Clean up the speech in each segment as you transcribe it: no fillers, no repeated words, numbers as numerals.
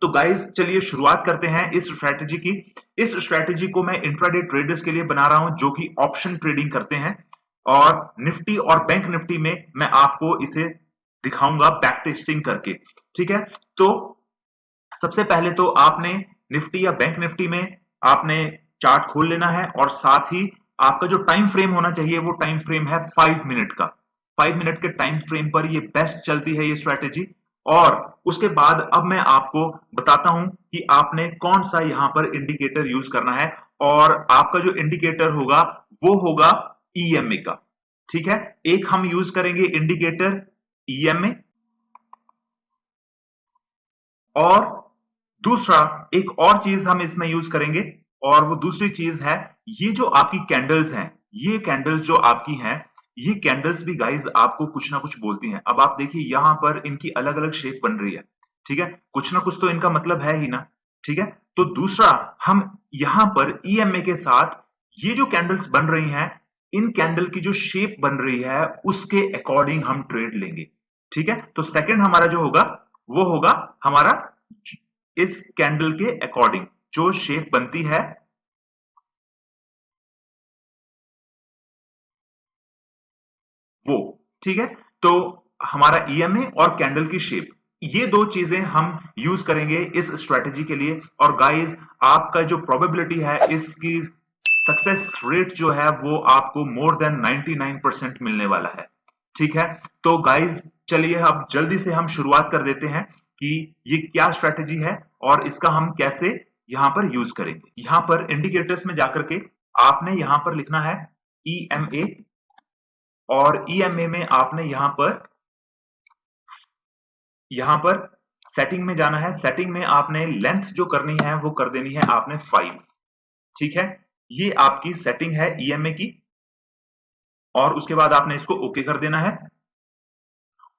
तो गाइस चलिए शुरुआत करते हैं इस स्ट्रैटेजी की। इस स्ट्रैटेजी को मैं इंट्राडे ट्रेडर्स के लिए बना रहा हूं जो कि ऑप्शन ट्रेडिंग करते हैं, और निफ्टी और बैंक निफ्टी में मैं आपको इसे दिखाऊंगा बैक टेस्टिंग करके। ठीक है, तो सबसे पहले तो आपने निफ्टी या बैंक निफ्टी में आपने चार्ट खोल लेना है, और साथ ही आपका जो टाइम फ्रेम होना चाहिए वो टाइम फ्रेम है 5 मिनट का। 5 मिनट के टाइम फ्रेम पर ये बेस्ट चलती है ये स्ट्रैटेजी। और उसके बाद अब मैं आपको बताता हूं कि आपने कौन सा यहां पर इंडिकेटर यूज करना है, और आपका जो इंडिकेटर होगा वो होगा ईएमए का। ठीक है, एक हम यूज करेंगे इंडिकेटर ईएमए, और दूसरा एक और चीज हम इसमें यूज करेंगे, और वो दूसरी चीज है ये जो आपकी कैंडल्स हैं, ये कैंडल्स जो आपकी हैं, ये कैंडल्स भी गाइज आपको कुछ ना कुछ बोलती हैं। अब आप देखिए यहां पर इनकी अलग अलग शेप बन रही है। ठीक है, कुछ ना कुछ तो इनका मतलब है ही ना। ठीक है, तो दूसरा हम यहां पर ईएमए के साथ ये जो कैंडल्स बन रही हैं, इन कैंडल की जो शेप बन रही है उसके अकॉर्डिंग हम ट्रेड लेंगे। ठीक है, तो सेकंड हमारा जो होगा वो होगा हमारा इस कैंडल के अकॉर्डिंग जो शेप बनती है वो। ठीक है, तो हमारा ईएमए और कैंडल की शेप, ये दो चीजें हम यूज करेंगे इस स्ट्रेटेजी के लिए। और गाइस आपका जो प्रोबेबिलिटी है इसकी सक्सेस रेट जो है वो आपको मोर देन 99% मिलने वाला है। ठीक है, तो गाइस चलिए अब जल्दी से हम शुरुआत कर देते हैं कि ये क्या स्ट्रेटेजी है और इसका हम कैसे यहां पर यूज करेंगे। यहां पर इंडिकेटर्स में जाकर के आपने यहां पर लिखना है ईएमए, और ईएमए में आपने यहां पर सेटिंग में जाना है। सेटिंग में आपने लेंथ जो करनी है वो कर देनी है आपने 5। ठीक है, ये आपकी सेटिंग है ईएमए की, और उसके बाद आपने इसको ओके कर देना है।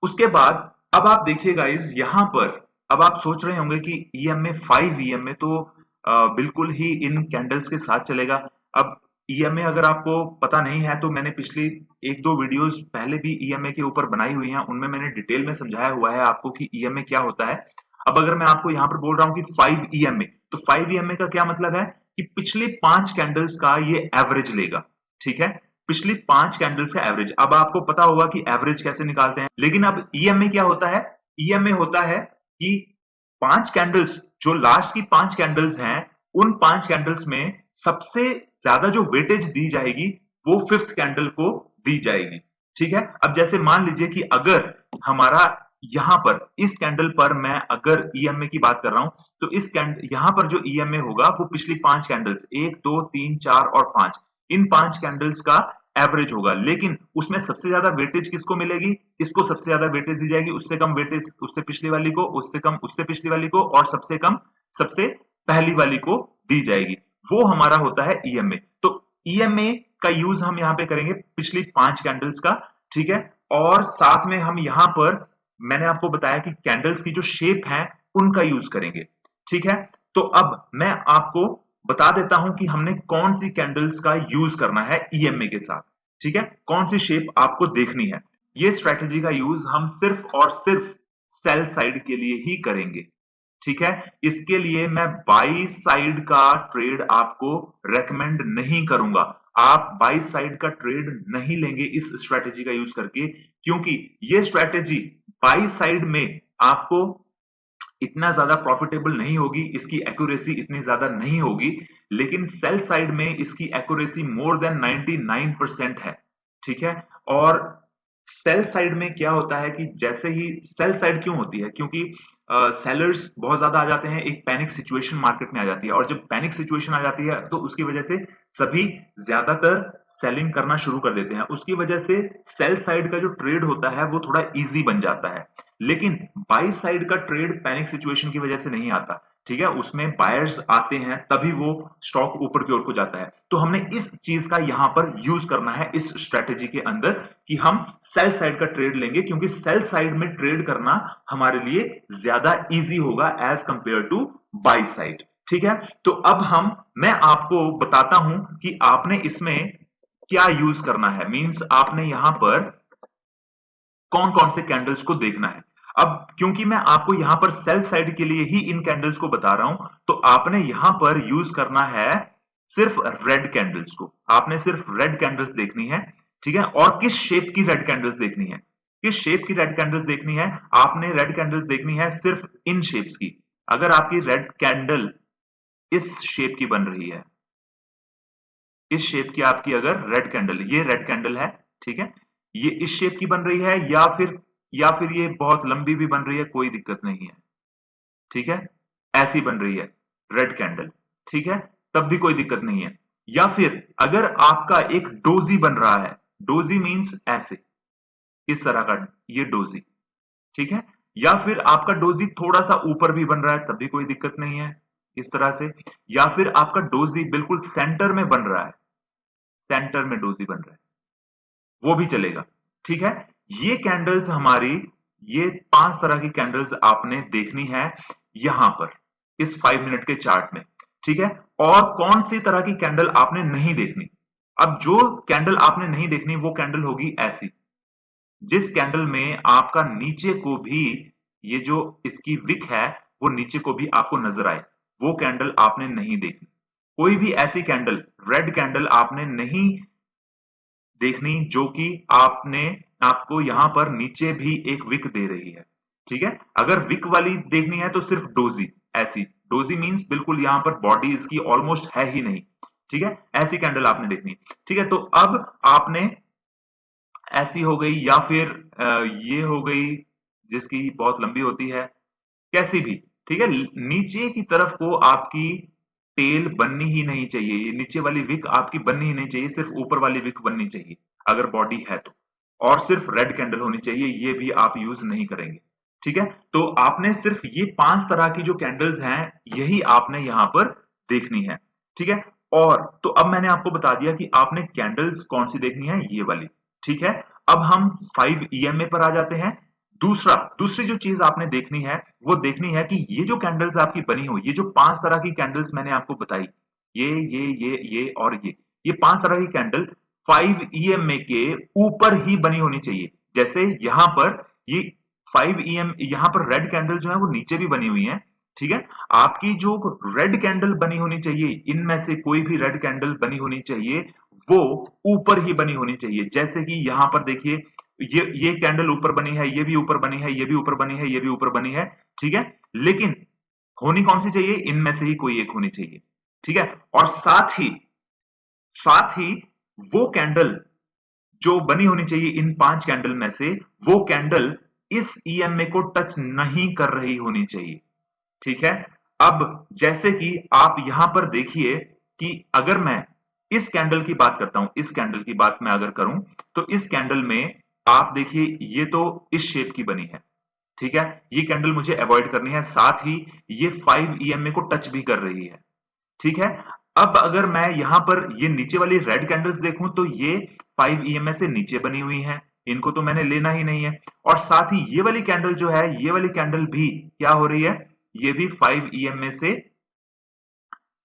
उसके बाद अब आप देखिए गाइस यहां पर, अब आप सोच रहे होंगे कि ईएमए 5 ईएमए तो बिल्कुल ही इन कैंडल्स के साथ चलेगा। अब ईएमए अगर आपको पता नहीं है तो मैंने पिछली एक दो वीडियोस पहले भी ईएमए के ऊपर बनाई हुई हैं, उनमें मैंने डिटेल में समझाया हुआ है आपको कि ईएमए क्या होता है। अब अगर मैं आपको यहां पर बोल रहा हूं कि 5 ईएमए, तो 5 ईएमए का क्या मतलब है कि पिछले 5 कैंडल्स का ये एवरेज लेगा। ठीक है, पिछली 5 कैंडल्स का एवरेज। अब आपको पता होगा कि एवरेज कैसे निकालते हैं, लेकिन अब ईएमए क्या होता है? ईएमए होता है कि 5 कैंडल्स, जो लास्ट की 5 कैंडल्स हैं, उन 5 कैंडल्स में सबसे ज्यादा जो वेटेज दी जाएगी वो 5th कैंडल को दी जाएगी। ठीक है, अब जैसे मान लीजिए कि अगर हमारा यहां पर इस कैंडल पर मैं अगर ईएमए की बात कर रहा हूं, तो इस कैंडल यहां पर जो ईएमए होगा वो पिछली 5 कैंडल्स 1 2 3 4 और 5, इन 5 कैंडल्स का एवरेज होगा। लेकिन उसमें सबसे ज्यादा वेटेज किसको मिलेगी? इसको सबसे ज्यादा वेटेज दी जाएगी, उससे कम वेटेज उससे पिछली वाली को, उससे कम उससे पिछली वाली को, और सबसे कम सबसे पहली वाली को दी जाएगी। वो हमारा होता है ईएमए। तो ईएमए का यूज हम यहां पे करेंगे पिछली 5 कैंडल्स का। ठीक है, और साथ में हम यहां पर मैंने आपको बताया कि कैंडल्स की जो शेप है उनका यूज करेंगे। ठीक है, तो अब मैं आपको बता देता हूं कि हमने कौन सी कैंडल्स का यूज करना है ईएमए के साथ। ठीक है, कौन सी शेप आपको देखनी है। ये स्ट्रेटेजी का यूज हम सिर्फ और सिर्फ सेल साइड के लिए ही करेंगे। ठीक है, इसके लिए मैं बाई साइड का ट्रेड आपको रेकमेंड नहीं करूंगा। आप बाई साइड का ट्रेड नहीं लेंगे इस स्ट्रेटेजी का यूज करके, क्योंकि ये स्ट्रेटेजी बाई साइड में आपको इतना ज्यादा प्रॉफिटेबल नहीं होगी, इसकी एक्यूरेसी इतनी ज्यादा नहीं होगी। लेकिन सेल साइड में इसकी एक्यूरेसी मोर देन 99% है। ठीक है, और सेल साइड में क्या होता है कि जैसे ही सेल साइड क्यों होती है, क्योंकि सेलर्स बहुत ज्यादा आ जाते हैं, एक पैनिक सिचुएशन मार्केट में आ जाती है, और जब पैनिक सिचुएशन आ जाती है तो उसकी वजह से सभी ज्यादातर सेलिंग करना शुरू कर देते हैं। उसकी वजह से सेल साइड का जो ट्रेड होता है वो थोड़ा इजी बन जाता है। लेकिन बाई साइड का ट्रेड पैनिक सिचुएशन की वजह से नहीं आता। ठीक है, उसमें बायर्स आते हैं तभी वो स्टॉक ऊपर की ओर को जाता है। तो हमने इस चीज का यहां पर यूज करना है इस स्ट्रेटेजी के अंदर कि हम सेल साइड का ट्रेड लेंगे, क्योंकि सेल साइड में ट्रेड करना हमारे लिए ज्यादा इजी होगा as compare to by side. ठीक है, तो अब मैं आपको बताता हूं कि आपने इसमें क्या यूज करना है। मींस आपने यहां पर कौन कौन से कैंडल्स को देखना है। अब क्योंकि मैं आपको यहां पर सेल साइड के लिए ही इन कैंडल्स को बता रहा हूं, तो आपने यहां पर यूज करना है सिर्फ रेड कैंडल्स को। आपने सिर्फ रेड कैंडल्स देखनी है, ठीक है। और किस शेप की रेड कैंडल्स देखनी है, किस शेप की रेड कैंडल्स देखनी है, आपने रेड कैंडल्स देखनी है सिर्फ इन शेप्स की। अगर आपकी रेड कैंडल इस शेप की बन रही है, इस शेप की आपकी अगर रेड कैंडल, ये रेड कैंडल है, ठीक है, ये इस शेप की बन रही है, या फिर ये बहुत लंबी भी बन रही है, कोई दिक्कत नहीं है, ठीक है, ऐसी बन रही है रेड कैंडल, ठीक है, तब भी कोई दिक्कत नहीं है। या फिर अगर आपका एक डोजी बन रहा है, डोजी मींस ऐसे, इस तरह का, ये डोजी, ठीक है, या फिर आपका डोजी थोड़ा सा ऊपर भी बन रहा है, तब भी कोई दिक्कत नहीं है, इस तरह से। या फिर आपका डोजी बिल्कुल सेंटर में बन रहा है, सेंटर में डोजी बन रहा है, वो भी चलेगा, ठीक है। ये कैंडल्स हमारी, ये 5 तरह की कैंडल्स आपने देखनी है यहां पर इस 5 मिनट के चार्ट में, ठीक है। और कौन सी तरह की कैंडल आपने नहीं देखनी, अब जो कैंडल आपने नहीं देखनी वो कैंडल होगी ऐसी, जिस कैंडल में आपका नीचे को भी, ये जो इसकी विक है वो नीचे को भी आपको नजर आए, वो कैंडल आपने नहीं देखनी। कोई भी ऐसी कैंडल, रेड कैंडल आपने नहीं देखनी जो कि आपको यहां पर नीचे भी एक विक दे रही है, ठीक है। अगर विक वाली देखनी है तो सिर्फ डोजी, ऐसी डोजी मींस बिल्कुल यहां पर बॉडी इसकी ऑलमोस्ट है ही नहीं, ठीक है, ऐसी कैंडल आपने देखनी है, ठीक है। तो अब आपने ऐसी हो गई, या फिर ये हो गई जिसकी बहुत लंबी होती है, कैसी भी, ठीक है। नीचे की तरफ को आपकी टेल बननी ही नहीं चाहिए, ये नीचे वाली विक आपकी बननी ही नहीं चाहिए, सिर्फ ऊपर वाली विक बननी चाहिए अगर बॉडी है तो। और सिर्फ रेड कैंडल होनी चाहिए, ये भी आप यूज नहीं करेंगे, ठीक है। तो आपने सिर्फ ये 5 तरह की जो कैंडल्स हैं यही आपने यहां पर देखनी है, ठीक है। और तो अब मैंने आपको बता दिया कि आपने कैंडल्स कौन सी देखनी है, ये वाली, ठीक है। अब हम 5 ईएमए पर आ जाते हैं। दूसरी जो चीज आपने देखनी है वो देखनी है कि ये जो कैंडल्स आपकी बनी हुई, ये जो 5 तरह की कैंडल्स मैंने आपको बताई, ये और ये 5 तरह की कैंडल 5 ईएमए के ऊपर ही बनी होनी चाहिए। जैसे यहां पर ये 5 ईएम, यहां पर रेड कैंडल जो है वो नीचे भी बनी हुई है, ठीक है। आपकी जो रेड कैंडल बनी होनी चाहिए, इनमें से कोई भी रेड कैंडल बनी होनी चाहिए वो ऊपर ही बनी होनी चाहिए। जैसे कि यहां पर देखिए, ये कैंडल ऊपर बनी है, ये भी ऊपर बनी है, ये भी ऊपर बनी है, ये भी ऊपर बनी है, ठीक है। लेकिन होनी कौन सी चाहिए, इनमें से ही कोई एक होनी चाहिए, ठीक है। और साथ ही वो कैंडल जो बनी होनी चाहिए इन 5 कैंडल में से, वो कैंडल इस ईएमए को टच नहीं कर रही होनी चाहिए, ठीक है। अब जैसे कि आप यहां पर देखिए कि अगर मैं इस कैंडल की बात करता हूं, इस कैंडल की बात मैं अगर करूं, तो इस कैंडल में आप देखिए ये तो इस शेप की बनी है, ठीक है, ये कैंडल मुझे अवॉइड करनी है। साथ ही ये 5 ईएमए को टच भी कर रही है, ठीक है। अब अगर मैं यहां पर ये नीचे वाली रेड कैंडल्स देखूं तो ये 5 ईएमए से नीचे बनी हुई हैं, इनको तो मैंने लेना ही नहीं है। और साथ ही ये वाली कैंडल जो है, ये वाली कैंडल भी क्या हो रही है, ये भी 5 ईएमए से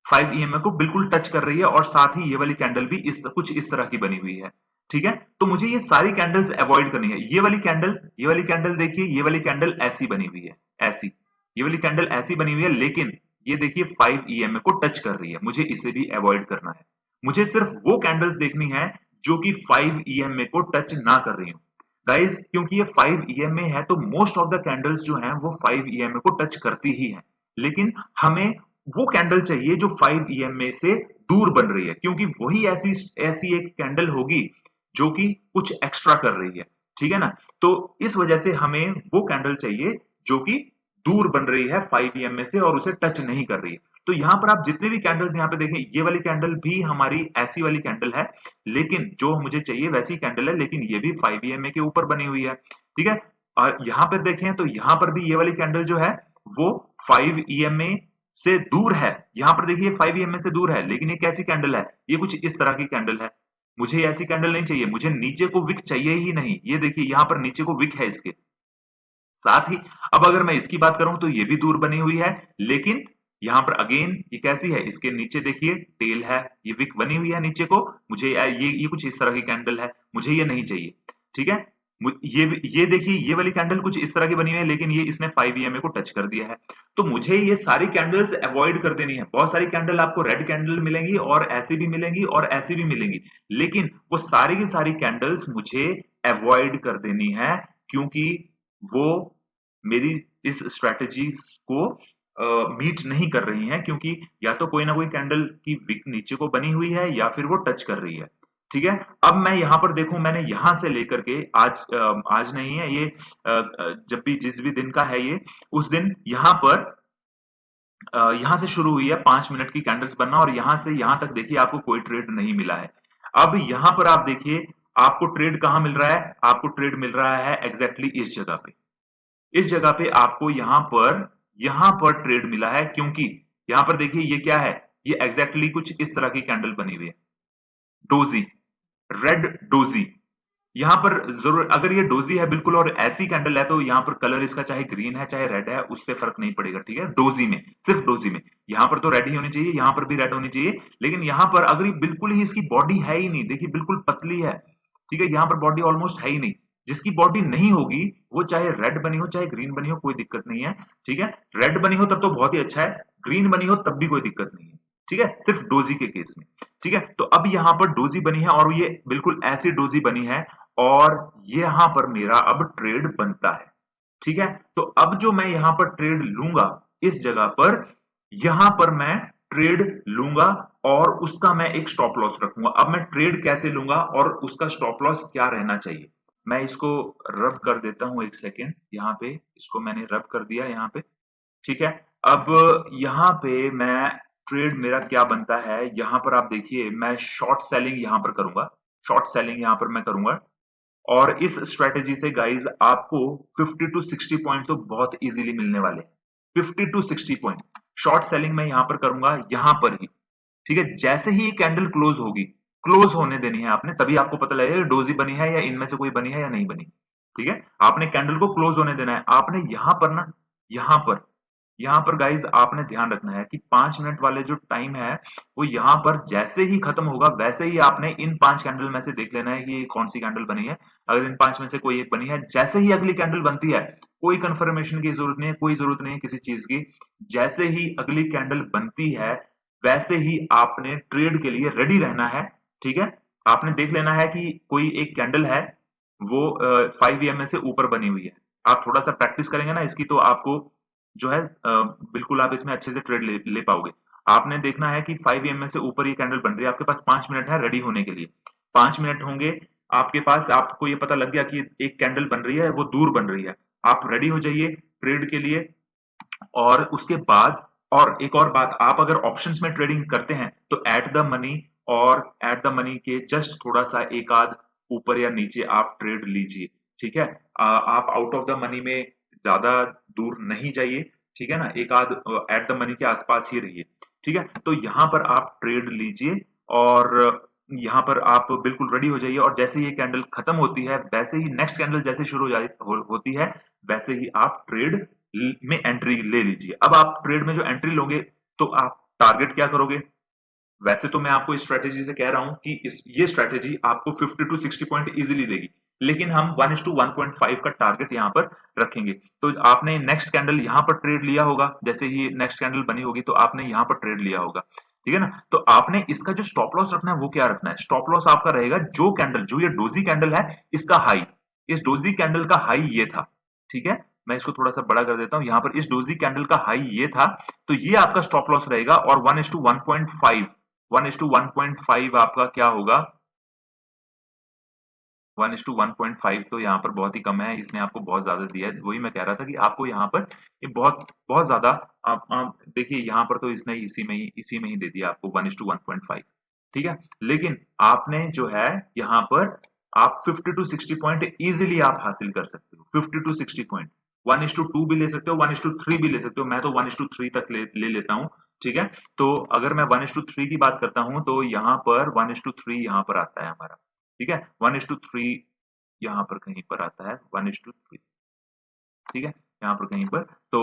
5 ईएमए को बिल्कुल टच कर रही है, और साथ ही ये वाली कैंडल भी कुछ इस तरह की बनी हुई है, ठीक है। तो मुझे ये सारी कैंडल्स अवॉइड करनी है। ये वाली कैंडल देखिए, ये वाली कैंडल ऐसी बनी हुई है, ऐसी, ये वाली कैंडल ऐसी बनी हुई है, लेकिन ये देखिए 5 ईएमए को टच कर रही है, मुझे इसे भी अवॉइड करना है। मुझे सिर्फ वो कैंडल्स देखनी है जो कि 5 ईएमए को टच ना कर रही हो गाइस, क्योंकि ये 5 ईएमए है तो मोस्ट ऑफ द कैंडल्स जो हैं वो 5 ईएमए को टच करती ही हैं, लेकिन हमें वो कैंडल चाहिए जो 5 ईएमए से दूर बन रही है, क्योंकि वही ऐसी ऐसी एक कैंडल होगी जो कि कुछ एक्स्ट्रा कर रही है, ठीक है ना। तो इस वजह से हमें वो कैंडल चाहिए जो कि दूर बन रही है 5 ईएमए से और उसे टच नहीं कर रही है। तो यहां पर आप जितने भी कैंडल्स यहां पे देखें, ये वाली कैंडल भी हमारी ऐसी वाली कैंडल है, लेकिन जो मुझे चाहिए वैसी कैंडल है, लेकिन ये भी 5 ईएमए के ऊपर बनी हुई है, ठीक है। और यहां पर देखें तो यहां पर भी ये वाली कैंडल जो है वो 5 ईएमए से दूर है। यहां पर देखिए 5 ईएमए से दूर है, लेकिन ये कैसी कैंडल है, ये कुछ इस तरह की कैंडल है। मुझे ऐसी कैंडल नहीं चाहिए, मुझे नीचे को विक चाहिए ही नहीं। ये देखिए यहां पर नीचे को विक है इसके साथ ही। अब अगर मैं इसकी बात करूं तो ये भी दूर बनी हुई है, लेकिन यहां पर अगेन ये कैसी है, इसके नीचे देखिए टेल है, ये विक बनी हुई है नीचे को। मुझे ये कुछ इस तरह की कैंडल है, मुझे ये नहीं चाहिए, ठीक है। ये देखिए, ये वाली कैंडल कुछ इस तरह की बनी हुई है, लेकिन ये इसने 5 ईएमए को टच कर दिया है। तो मुझे ये सारी कैंडल्स अवॉइड कर देनी है। बहुत सारी कैंडल आपको रेड कैंडल मिलेंगी और ऐसी भी मिलेंगी और ऐसी भी मिलेंगी, लेकिन वो सारी की सारी कैंडल्स मुझे अवॉइड कर देनी है, क्योंकि वो मेरी इस स्ट्रेटजी को मीट नहीं कर रही हैं, क्योंकि या तो कोई ना कोई कैंडल की विक नीचे को बनी हुई है या फिर वो टच कर रही है। ठीक है, अब मैं यहां पर देखूं, मैंने यहां से लेकर के आज नहीं है ये, जब भी जिस भी दिन का है ये, उस दिन यहां पर यहां से शुरू हुई है 5 मिनट की कैंडल्स बनना, और यहां से यहां तक देखिए आपको कोई ट्रेड नहीं मिला है। अब यहां पर आप देखिए आपको ट्रेड कहां मिल रहा है, आपको ट्रेड मिल रहा है एग्जैक्टली इस जगह पे। इस जगह पे आपको यहां पर ट्रेड मिला है, क्योंकि यहां पर देखिए ये क्या है, ये एग्जैक्टली कुछ इस तरह की कैंडल बनी हुई है, डोजी, रेड डोजी। यहां पर जरूर अगर ये डोजी है बिल्कुल और ऐसी कैंडल है, तो यहां पर कलर इसका चाहे ग्रीन है चाहे रेड है, उससे फर्क नहीं पड़ेगा। ठीक है, डोजी में, सिर्फ डोजी में, यहां पर तो रेड ही होनी चाहिए, यहां पर भी रेड होनी चाहिए, लेकिन यहां पर अगर ये बिल्कुल ही इसकी बॉडी है ही नहीं, देखिए बिल्कुल पतली है। ठीक है, यहां पर बॉडी ऑलमोस्ट है ही नहीं। जिसकी बॉडी नहीं होगी वो चाहे रेड बनी हो चाहे ग्रीन बनी हो, कोई दिक्कत नहीं है। ठीक है, रेड बनी हो तब तो बहुत ही अच्छा है, ग्रीन बनी हो तब भी कोई दिक्कत नहीं है। ठीक है, सिर्फ डोजी के केस में। ठीक है, तो अब यहां पर डोजी बनी है और ये बिल्कुल ऐसी डोजी बनी है, और यहां पर मेरा अब ट्रेड बनता है। ठीक है, तो अब जो मैं यहां पर ट्रेड लूंगा इस जगह पर, यहां पर मैं ट्रेड लूंगा और उसका मैं एक स्टॉप लॉस रखूंगा। अब मैं ट्रेड कैसे लूंगा और उसका स्टॉप लॉस क्या रहना चाहिए, मैं इसको रब कर देता हूं, एक सेकेंड। यहाँ पे इसको मैंने रब कर दिया यहाँ पे। ठीक है, अब यहाँ पे मैं ट्रेड मेरा क्या बनता है, यहाँ पर आप देखिए मैं शॉर्ट सेलिंग यहाँ पर करूंगा, शॉर्ट सेलिंग यहाँ पर मैं करूंगा। और इस स्ट्रेटेजी से गाइस आपको 50 टू 60 पॉइंट तो बहुत इजीली मिलने वाले हैं। 50 टू 60 पॉइंट शॉर्ट सेलिंग मैं यहां पर करूंगा, यहां पर ही। ठीक है, जैसे ही कैंडल क्लोज होगी, क्लोज होने देनी है आपने, तभी आपको पता लगेगा डोजी बनी है या इनमें से कोई बनी है या नहीं बनी। ठीक है, आपने कैंडल को क्लोज होने देना है, आपने यहां पर ना, यहां पर यहाँ पर गाइज आपने ध्यान रखना है कि 5 मिनट वाले जो टाइम है, वो यहाँ पर जैसे ही खत्म होगा वैसे ही आपने इन 5 कैंडल में से देख लेना है कि ये कौन सी कैंडल बनी है। अगर इन 5 में से कोई एक बनी है, जैसे ही अगली कैंडल बनती है, कोई कंफर्मेशन की जरूरत नहीं है, कोई जरूरत नहीं है किसी चीज की। जैसे ही अगली कैंडल बनती है, वैसे ही आपने ट्रेड के लिए रेडी रहना है। ठीक है, आपने देख लेना है कि कोई एक कैंडल है, वो 5 EMA से ऊपर बनी हुई है। आप थोड़ा सा प्रैक्टिस करेंगे ना इसकी, तो आपको जो है बिल्कुल आप इसमें अच्छे से ट्रेड ले पाओगे। आपने देखना है कि 5 EMA से ऊपर ये कैंडल बन रही है, आपके पास 5 मिनट है रेडी होने के लिए। 5 मिनट होंगे आपके पास, आपको ये पता लग गया कि एक कैंडल बन रही है, वो दूर बन रही है, आप रेडी हो जाइए ट्रेड के लिए। और उसके बाद, और एक और बात, आप अगर ऑप्शंस में ट्रेडिंग करते हैं तो एट द मनी, और एट द मनी के जस्ट थोड़ा सा एक आध ऊपर या नीचे आप ट्रेड लीजिए। ठीक है, आप आउट ऑफ द मनी में ज्यादा दूर नहीं जाइए। ठीक है ना, एक आध एट द मनी के आसपास ही रहिए। ठीक है, तो यहाँ पर आप ट्रेड लीजिए, और यहाँ पर आप बिल्कुल रेडी हो जाइए, और जैसे ये कैंडल खत्म होती है, वैसे ही नेक्स्ट कैंडल जैसे शुरू होती है, वैसे ही आप ट्रेड में एंट्री ले लीजिए। अब आप ट्रेड में जो एंट्री लोगे, तो आप टारगेट क्या करोगे। वैसे तो मैं आपको इस स्ट्रेटेजी से कह रहा हूं कि ये स्ट्रेटेजी आपको 50 टू 60 पॉइंट इजीली देगी, लेकिन हम 1:1.5 का टारगेट यहां पर रखेंगे। तो आपने नेक्स्ट कैंडल यहां पर ट्रेड लिया होगा, जैसे ही नेक्स्ट कैंडल बनी होगी तो आपने यहां पर ट्रेड लिया होगा। ठीक है ना, तो आपने इसका जो स्टॉप लॉस रखना है वो क्या रखना है, स्टॉप लॉस आपका रहेगा जो कैंडल, जो ये डोजी कैंडल है, इसका हाई, इस डोजी कैंडल का हाई ये था। ठीक है, मैं इसको थोड़ा सा बड़ा कर देता हूं, यहां पर इस डोजी कैंडल का हाई ये था, तो ये आपका स्टॉप लॉस रहेगा। और 1:1.5, 1:1.5 आपका क्या होगा, 1:1.5 तो यहाँ पर बहुत ही कम है, इसने आपको बहुत ज्यादा दिया है। वही मैं कह रहा था कि आपको यहाँ पर ये बहुत बहुत ज्यादा, आप देखिए यहाँ पर तो इसने इसी में ही दे दिया आपको 1:1.5। ठीक है, लेकिन आपने जो है यहाँ पर आप 50 टू 60 पॉइंट इजीली आप हासिल कर सकते हो। 50 टू 60 पॉइंट, 1:2 भी ले सकते हो, 1:3 भी ले सकते हो, मैं तो 1:3 तक ले लेता हूँ। ठीक है, तो अगर मैं 1:3 की बात करता हूं, तो यहाँ पर 1:3 यहाँ पर आता है हमारा। ठीक है, 1:3 यहाँ पर कहीं पर आता है, 1:3। ठीक है, यहाँ पर कहीं पर, तो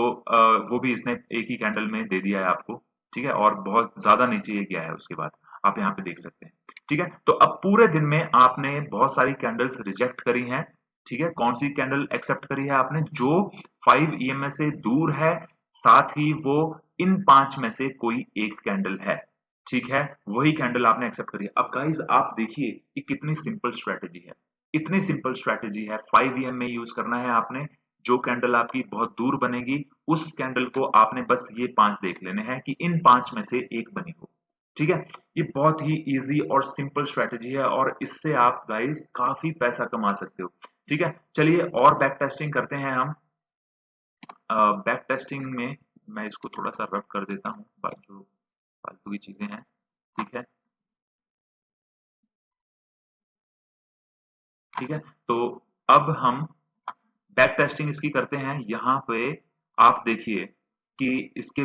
वो भी इसने एक ही कैंडल में दे दिया है आपको। ठीक है, और बहुत ज्यादा नीचे ये गया है उसके बाद, आप यहाँ पे देख सकते हैं। ठीक है, तो अब पूरे दिन में आपने बहुत सारी कैंडल्स रिजेक्ट करी हैं, ठीक है, कौन सी कैंडल एक्सेप्ट करी है आपने? जो 5 ईएमए से दूर है, साथ ही वो इन 5 में से कोई एक कैंडल है, ठीक है, वही कैंडल आपने एक्सेप्ट करी है। अब गाइस आप देखिए कि कितनी सिंपल स्ट्रेटेजी है, इतनी सिंपल स्ट्रेटेजी है। 5 ईएमए यूज करना है आपने, जो कैंडल आपकी बहुत दूर बनेगी उस कैंडल को आपने बस ये 5 देख लेने हैं कि इन 5 में से एक बनी हो, ठीक है। ये बहुत ही इजी और सिंपल स्ट्रेटेजी है और इससे आप गाइस काफी पैसा कमा सकते हो, ठीक है। चलिए और बैक टेस्टिंग करते हैं हम। बैक टेस्टिंग में मैं इसको थोड़ा सा रब कर देता हूँ, जो फालतू की चीजें हैं, ठीक है। ठीक है, तो अब हम बैक टेस्टिंग इसकी करते हैं। यहाँ पे आप देखिए कि इसके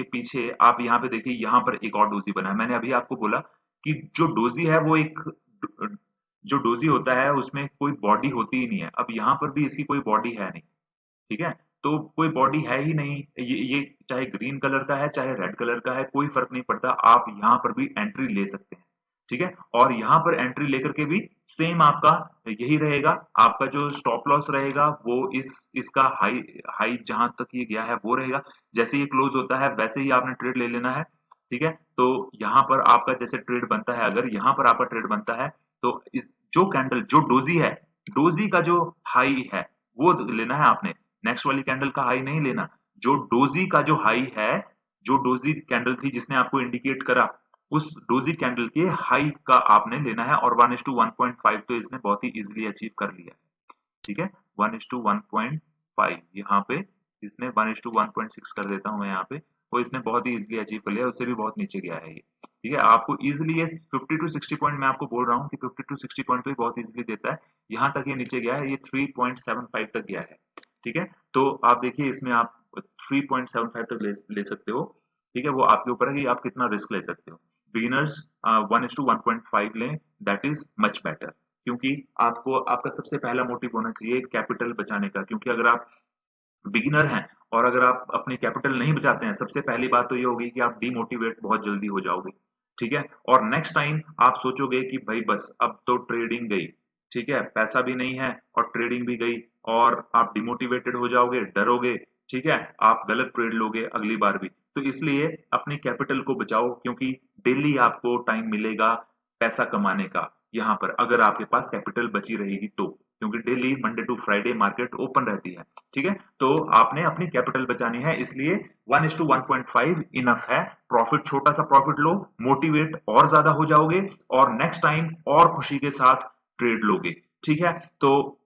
पीछे आप यहाँ पे देखिए, यहाँ पर एक और डोजी बना है। मैंने अभी आपको बोला कि जो डोजी है वो एक जो डोजी होता है उसमें कोई बॉडी होती ही नहीं है। अब यहाँ पर भी इसकी कोई बॉडी है नहीं, ठीक है, तो कोई बॉडी है ही नहीं। ये चाहे ग्रीन कलर का है चाहे रेड कलर का है, कोई फर्क नहीं पड़ता, आप यहाँ पर भी एंट्री ले सकते हैं, ठीक है। और यहाँ पर एंट्री लेकर के भी सेम आपका यही रहेगा, आपका जो स्टॉप लॉस रहेगा वो इसका हाई हाई जहां तक ये गया है वो रहेगा। जैसे ये क्लोज होता है वैसे ही आपने ट्रेड ले लेना है, ठीक है। तो यहाँ पर आपका जैसे ट्रेड बनता है, अगर यहाँ पर आपका ट्रेड बनता है तो जो कैंडल जो डोजी है, डोजी का जो हाई है वो लेना है आपने, नेक्स्ट वाली कैंडल का हाई नहीं लेना। जो डोजी का जो हाई है, जो डोजी कैंडल थी जिसने आपको इंडिकेट करा, उस डोजी कैंडल के हाई का आपने लेना है। और 1:1.5 तो इसने बहुत ही इजीली अचीव कर लिया है, ठीक है। 1:1.5 यहाँ पे इसने 1:1.6 कर देता हूँ मैं यहाँ पे, वो इसने बहुत ही इजीली अचीव कर लिया, उससे भी बहुत नीचे गया है ये, ठीक है। आपको इजीली ये 50 टू 60 पॉइंट, मैं आपको बोल रहा हूँ कि 50 टू 60 पॉइंट तो बहुत इजीली देता है। यहाँ तक ये नीचे गया है, ये 3.75 तक गया है, ठीक है। तो आप देखिए इसमें आप 3.75 तक ले सकते हो, ठीक है। वो आपके ऊपर है कि आप कितना रिस्क ले सकते हो। बिगिनर्स 1:1.5 लें, दैट इज मच बेटर, क्योंकि आपको आपका सबसे पहला मोटिव होना चाहिए कैपिटल बचाने का। क्योंकि अगर आप बिगिनर हैं और अगर आप अपनी कैपिटल नहीं बचाते हैं, सबसे पहली बात तो ये होगी कि आप डिमोटिवेट बहुत जल्दी हो जाओगे, ठीक है। और नेक्स्ट टाइम आप सोचोगे कि भाई बस अब तो ट्रेडिंग गई, ठीक है, पैसा भी नहीं है और ट्रेडिंग भी गई, और आप डिमोटिवेटेड हो जाओगे, डरोगे, ठीक है, आप गलत ट्रेड लोगे अगली बार भी। तो इसलिए अपनी कैपिटल को बचाओ, क्योंकि डेली आपको टाइम मिलेगा पैसा कमाने का, यहाँ पर अगर आपके पास कैपिटल बची रहेगी तो, क्योंकि daily Monday to Friday market open रहती है, ठीक है। तो आपने अपनी कैपिटल बचानी है, इसलिए 1:1.5 इनफ है। प्रॉफिट, छोटा सा प्रॉफिट लो, मोटिवेट और ज्यादा हो जाओगे और नेक्स्ट टाइम और खुशी के साथ ट्रेड लोगे, ठीक है। तो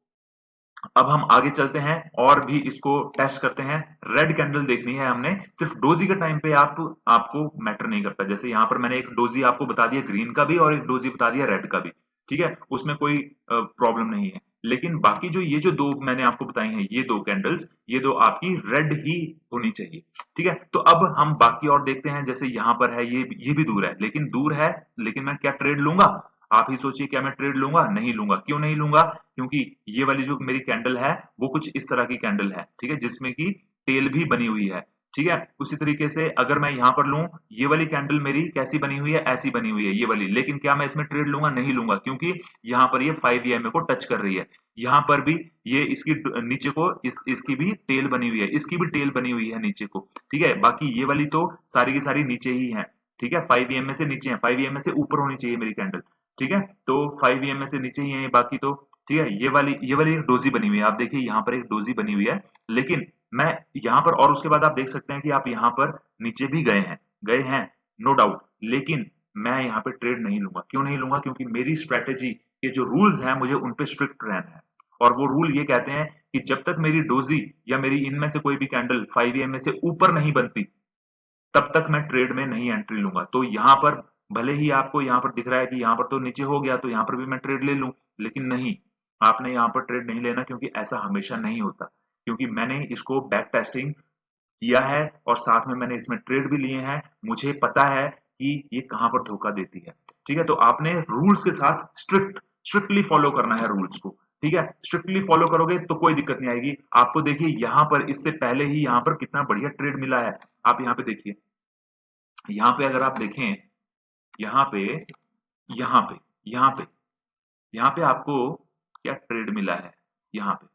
अब हम आगे चलते हैं और भी इसको टेस्ट करते हैं। रेड कैंडल देखनी है हमने, सिर्फ डोजी के टाइम पे आपको मैटर नहीं करता। जैसे यहाँ पर मैंने एक डोजी आपको बता दिया ग्रीन का भी और एक डोजी बता दिया रेड का भी, ठीक है, उसमें कोई प्रॉब्लम नहीं है। लेकिन बाकी जो ये जो दो मैंने आपको बताई हैं, ये दो कैंडल्स, ये दो आपकी रेड ही होनी चाहिए, ठीक है। तो अब हम बाकी और देखते हैं। जैसे यहाँ पर है, ये भी दूर है, लेकिन दूर है, लेकिन मैं क्या ट्रेड लूंगा? आप ही सोचिए, क्या मैं ट्रेड लूंगा? नहीं लूंगा। क्यों नहीं लूंगा? क्योंकि ये वाली जो मेरी कैंडल है वो कुछ इस तरह की कैंडल है, ठीक है, जिसमें की टेल भी बनी हुई है, ठीक है। उसी तरीके से अगर मैं यहाँ पर लूं, ये वाली कैंडल मेरी कैसी बनी हुई है? ऐसी बनी हुई है ये वाली, लेकिन क्या मैं इसमें ट्रेड लूंगा? नहीं लूंगा, क्योंकि यहाँ पर ये 5 ईएमए को टच कर रही है। यहाँ पर भी ये इसकी नीचे को इसकी भी टेल बनी हुई है, इसकी भी टेल बनी हुई है नीचे को, ठीक है। बाकी ये वाली तो सारी की सारी नीचे ही है, ठीक है, 5 ईएमए से नीचे है, 5 ईएमए से ऊपर होनी चाहिए मेरी कैंडल, ठीक है। तो 5 ईएमए से नीचे ही है बाकी तो, ठीक है। ये वाली एक डोजी बनी हुई है, आप देखिए यहाँ पर एक डोजी बनी हुई है, लेकिन मैं यहाँ पर, और उसके बाद आप देख सकते हैं कि आप यहाँ पर नीचे भी गए हैं, नो डाउट, लेकिन मैं यहाँ पे ट्रेड नहीं लूंगा। क्यों नहीं लूंगा? क्योंकि मेरी स्ट्रेटेजी के जो रूल्स हैं मुझे उन पे स्ट्रिक्ट रहना है, और वो रूल ये कहते हैं कि जब तक मेरी डोजी या मेरी इनमें से कोई भी कैंडल 5 ईएमए से ऊपर नहीं बनती, तब तक मैं ट्रेड में नहीं एंट्री लूंगा। तो यहाँ पर भले ही आपको यहाँ पर दिख रहा है कि यहाँ पर तो नीचे हो गया तो यहाँ पर भी मैं ट्रेड ले लूं, लेकिन नहीं, आपने यहाँ पर ट्रेड नहीं लेना, क्योंकि ऐसा हमेशा नहीं होता। क्योंकि मैंने इसको बैक टेस्टिंग किया है और साथ में मैंने इसमें ट्रेड भी लिए हैं, मुझे पता है कि ये कहां पर धोखा देती है, ठीक है। तो आपने रूल्स के साथ स्ट्रिक्टली फॉलो करना है रूल्स को, ठीक है। स्ट्रिक्टली फॉलो करोगे तो कोई दिक्कत नहीं आएगी आपको। देखिए यहाँ पर इससे पहले ही यहाँ पर कितना बढ़िया ट्रेड मिला है, आप यहाँ पे देखिए, यहाँ पे अगर आप देखें, यहाँ पे यहाँ पे यहाँ पे यहाँ पे आपको क्या ट्रेड मिला है। यहाँ पे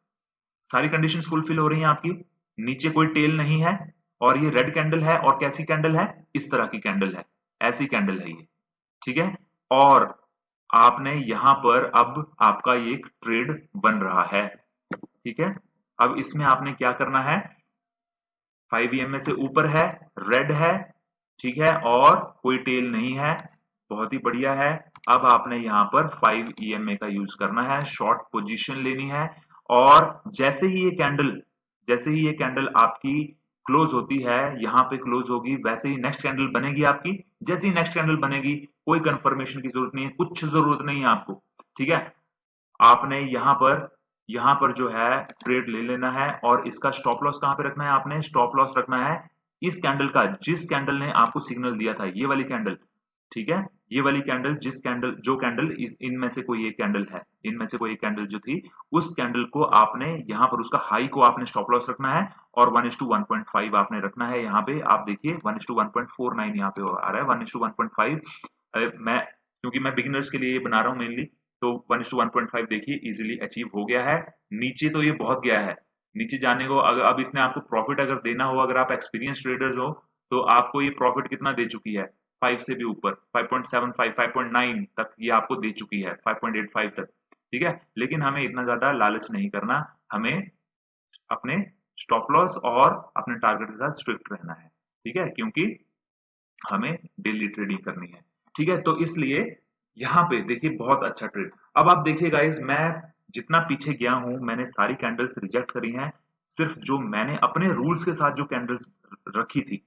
सारी कंडीशंस फुलफिल हो रही हैं आपकी, नीचे कोई टेल नहीं है, और ये रेड कैंडल है, और कैसी कैंडल है, इस तरह की कैंडल है, ऐसी कैंडल है ये, ठीक है। और आपने यहां पर अब आपका ये एक ट्रेड बन रहा है, ठीक है। अब इसमें आपने क्या करना है, 5 EMA से ऊपर है, रेड है, ठीक है, और कोई टेल नहीं है, बहुत ही बढ़िया है। अब आपने यहाँ पर 5 EMA का यूज करना है, शॉर्ट पोजीशन लेनी है, और जैसे ही ये कैंडल आपकी क्लोज होती है, यहाँ पे क्लोज होगी, वैसे ही नेक्स्ट कैंडल बनेगी आपकी। जैसे ही नेक्स्ट कैंडल बनेगी, कोई कंफर्मेशन की जरूरत नहीं है, कुछ जरूरत नहीं है आपको, ठीक है। आपने यहाँ पर जो है ट्रेड ले लेना है, और इसका स्टॉप लॉस कहां पे रखना है, आपने स्टॉप लॉस रखना है इस कैंडल का, जिस कैंडल ने आपको सिग्नल दिया था, ये वाली कैंडल, ठीक है। ये वाली कैंडल, जो कैंडल इनमें से कोई एक कैंडल है, इनमें से कोई एक कैंडल जो थी, उस कैंडल को आपने यहाँ पर उसका हाई को आपने स्टॉप लॉस रखना है, और 1:1.5 आपने रखना है। यहाँ पे आप देखिए 1:1.49 यहाँ पे आ रहा है, 1:1.5। मैं क्योंकि मैं बिगिनर्स के लिए ये बना रहा हूँ मेनली, तो 1:1.5 देखिए इजीली अचीव हो गया है। नीचे तो ये बहुत गया है, नीचे जाने को अगर अब इसने आपको प्रॉफिट अगर देना हो, अगर आप एक्सपीरियंस ट्रेडर्स हो, तो आपको ये प्रॉफिट कितना दे चुकी है, 5 से भी ऊपर, 5.75 5.9 तक ये आपको दे चुकी है, 5.85 तक, ठीक है। लेकिन हमें इतना ज्यादा लालच नहीं करना, हमें अपने स्टॉप लॉस और अपने टारगेट के साथ स्ट्रिक्ट रहना है, ठीक है, क्योंकि हमें डेली ट्रेडिंग करनी है, ठीक है। तो इसलिए यहाँ पे देखिए बहुत अच्छा ट्रेड। अब आप देखिए गाइस, मैं जितना पीछे गया हूं, मैंने सारी कैंडल्स रिजेक्ट करी हैं, सिर्फ जो मैंने अपने रूल्स के साथ जो कैंडल्स रखी थी,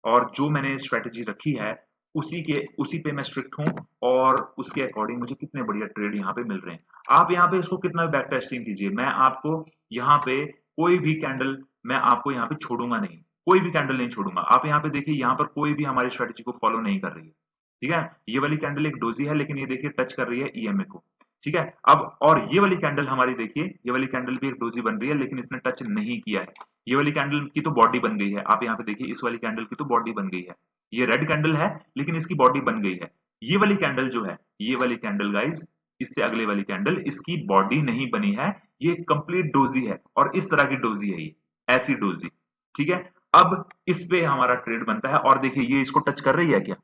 और जो मैंने स्ट्रेटेजी रखी है, उसी पे मैं स्ट्रिक्ट हूं, और उसके अकॉर्डिंग मुझे कितने बढ़िया ट्रेड यहाँ पे मिल रहे हैं। आप यहाँ पे इसको कितना बैक टेस्टिंग कीजिए, मैं आपको यहाँ पे कोई भी कैंडल मैं आपको यहाँ पे छोड़ूंगा नहीं, कोई भी कैंडल नहीं छोड़ूंगा। आप यहाँ पे देखिए, यहाँ पर कोई भी हमारी स्ट्रेटेजी को फॉलो नहीं कर रही है, ठीक है। ये वाली कैंडल एक डोजी है, लेकिन ये देखिए टच कर रही है ईएमए को, ठीक है। अब और ये वाली कैंडल हमारी देखिए, ये वाली कैंडल भी एक डोजी बन रही है, लेकिन इसने टच नहीं किया है। ये वाली कैंडल की तो बॉडी बन गई है, आप यहाँ पे देखिए इस वाली कैंडल की तो बॉडी बन गई है, ये रेड कैंडल है लेकिन इसकी बॉडी बन गई है। ये वाली कैंडल जो है, ये वाली कैंडल गाइस, इससे अगले वाली कैंडल, इसकी बॉडी नहीं बनी है, ये कंप्लीट डोजी है, और इस तरह की डोजी है ये, ऐसी डोजी, ठीक है। अब इस पे हमारा ट्रेड बनता है, और देखिए ये इसको टच कर रही है क्या,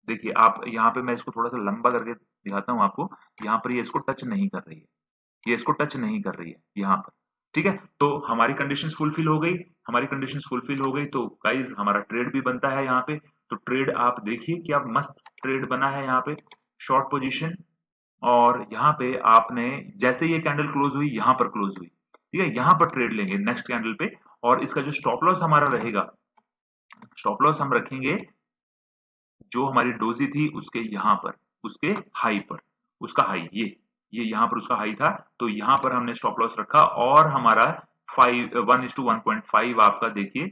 देखिए आप यहाँ पे मैं इसको थोड़ा सा लंबा करके दिखाता हूँ आपको, यहाँ पर ये इसको टच नहीं कर रही है, ये इसको टच नहीं कर रही है यहाँ पर, ठीक है। तो हमारी कंडीशंस फुलफिल हो गई, हमारी कंडीशंस फुलफिल हो गई, तो गाइज हमारा ट्रेड भी बनता है यहाँ पे। तो ट्रेड आप देखिए क्या मस्त ट्रेड बना है यहाँ पे, शॉर्ट पोजीशन, और यहाँ पे आपने जैसे ये कैंडल क्लोज हुई, यहाँ पर क्लोज हुई, ठीक है, यहाँ पर ट्रेड लेंगे नेक्स्ट कैंडल पे, और इसका जो स्टॉप लॉस हमारा रहेगा, स्टॉप लॉस हम रखेंगे जो हमारी डोजी थी उसके यहाँ पर, उसके हाई पर, उसका हाई ये यहाँ पर उसका हाई था, तो यहाँ पर हमने स्टॉप लॉस रखा, और हमारा 1:1.5 आपका देखिए,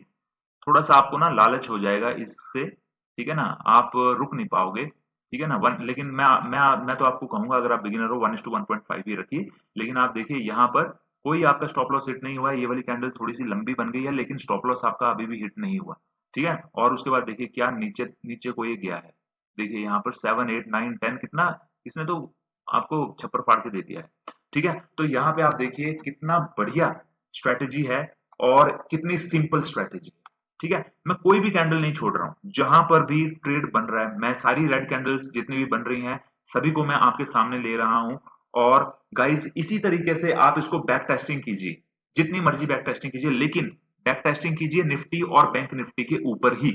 थोड़ा सा आपको ना लालच हो जाएगा इससे, ठीक है ना, आप रुक नहीं पाओगे, ठीक है ना। लेकिन मैं तो आपको कहूंगा, अगर आप बिगिनर हो 1:1.5 ही रखिए। लेकिन आप देखिए यहाँ पर कोई आपका स्टॉप लॉस हिट नहीं हुआ है, ये वाली कैंडल थोड़ी सी लंबी बन गई है, लेकिन स्टॉप लॉस आपका अभी भी हिट नहीं हुआ, ठीक है। और उसके बाद देखिए क्या नीचे नीचे को ये गया है, देखिए यहाँ पर 7 8 9 10 कितना, इसने तो आपको छप्पर फाड़ के दे दिया है, ठीक है। तो यहाँ पे आप देखिए कितना बढ़िया स्ट्रेटेजी है, और कितनी सिंपल स्ट्रेटेजी, ठीक है। मैं कोई भी कैंडल नहीं छोड़ रहा हूं, जहां पर भी ट्रेड बन रहा है, मैं सारी रेड कैंडल्स जितनी भी बन रही हैं, सभी को मैं आपके सामने ले रहा हूं। और गाइस इसी तरीके से आप इसको बैक टेस्टिंग कीजिए, जितनी मर्जी बैक टेस्टिंग कीजिए, लेकिन बैक टेस्टिंग कीजिए निफ्टी और बैंक निफ्टी के ऊपर ही,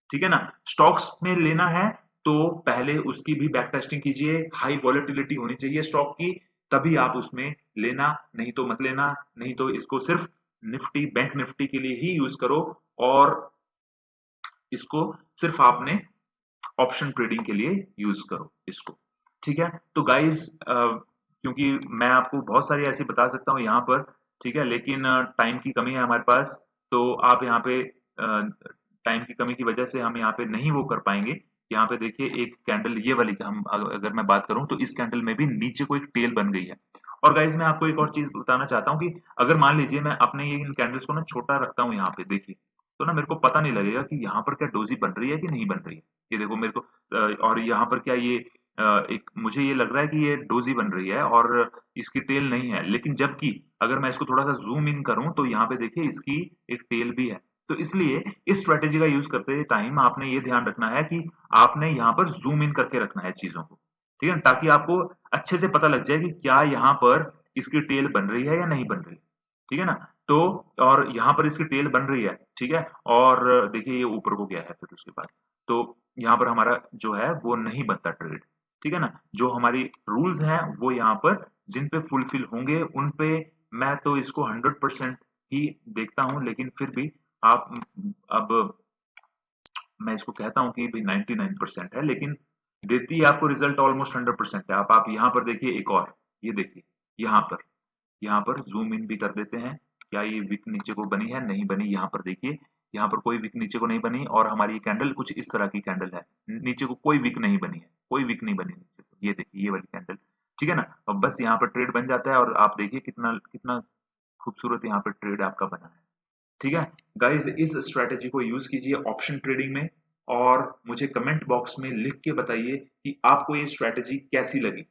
ठीक है ना। स्टॉक्स में लेना है तो पहले उसकी भी बैक टेस्टिंग कीजिए, हाई वॉलेटिलिटी होनी चाहिए स्टॉक की, तभी आप उसमें लेना, नहीं तो मत लेना। नहीं तो इसको सिर्फ निफ्टी बैंक निफ्टी के लिए ही यूज करो, और इसको सिर्फ आपने ऑप्शन ट्रेडिंग के लिए यूज करो इसको, ठीक है। तो गाइज क्योंकि मैं आपको बहुत सारी ऐसी बता सकता हूँ यहाँ पर, ठीक है, लेकिन टाइम की कमी है हमारे पास, तो आप यहाँ पे टाइम की कमी की वजह से हम यहाँ पे नहीं वो कर पाएंगे। यहाँ पे देखिए एक कैंडल ये वाली, हम अगर मैं बात करूं तो इस कैंडल में भी नीचे को एक टेल बन गई है। और गाइज मैं आपको एक और चीज बताना चाहता हूँ कि अगर मान लीजिए मैं अपने ये इन कैंडल्स को ना छोटा रखता हूँ यहाँ पे, देखिए, तो ना मेरे को पता नहीं लगेगा कि यहाँ पर क्या डोजी बन रही है कि नहीं बन रही है। ये देखो मेरे को और यहाँ पर क्या ये एक मुझे ये लग रहा है कि ये डोजी बन रही है और इसकी टेल नहीं है, लेकिन जबकि अगर मैं इसको थोड़ा सा जूम इन करूं तो यहाँ पे देखिए इसकी एक टेल भी है। तो इसलिए इस स्ट्रेटेजी का यूज करते टाइम आपने ये ध्यान रखना है कि आपने यहाँ पर जूम इन करके रखना है चीजों को, ठीक है, ताकि आपको अच्छे से पता लग जाए कि क्या यहाँ पर इसकी टेल बन रही है या नहीं बन रही, ठीक है ना। तो और यहाँ पर इसकी टेल बन रही है, ठीक है, और देखिए ये ऊपर को गया है फिर उसके बाद, तो यहाँ पर हमारा जो है वो नहीं बनता ट्रेड, ठीक है ना। जो हमारी रूल्स हैं वो यहाँ पर जिन पे फुलफिल होंगे उन पे मैं तो इसको 100% ही देखता हूं, लेकिन फिर भी आप अब मैं इसको कहता हूं कि भाई 99% है, लेकिन देती है आपको रिजल्ट ऑलमोस्ट 100% है। आप यहाँ पर देखिए एक और, ये देखिए यहाँ पर जूम इन भी कर देते हैं। क्या ये विक नीचे को बनी है? नहीं बनी। यहाँ पर देखिए, यहाँ पर कोई विक नीचे को नहीं बनी और हमारी ये कैंडल कुछ इस तरह की कैंडल है, नीचे को कोई विक नहीं बनी है, कोई विक नहीं बनी नीचे को। ये देखिए ये वाली कैंडल, ठीक है ना। अब बस यहाँ पर ट्रेड बन जाता है और आप देखिए कितना कितना खूबसूरत यहाँ पर ट्रेड आपका बना है, ठीक है। गाइस इस स्ट्रेटेजी को यूज कीजिए ऑप्शन ट्रेडिंग में और मुझे कमेंट बॉक्स में लिख के बताइए कि आपको ये स्ट्रेटेजी कैसी लगी।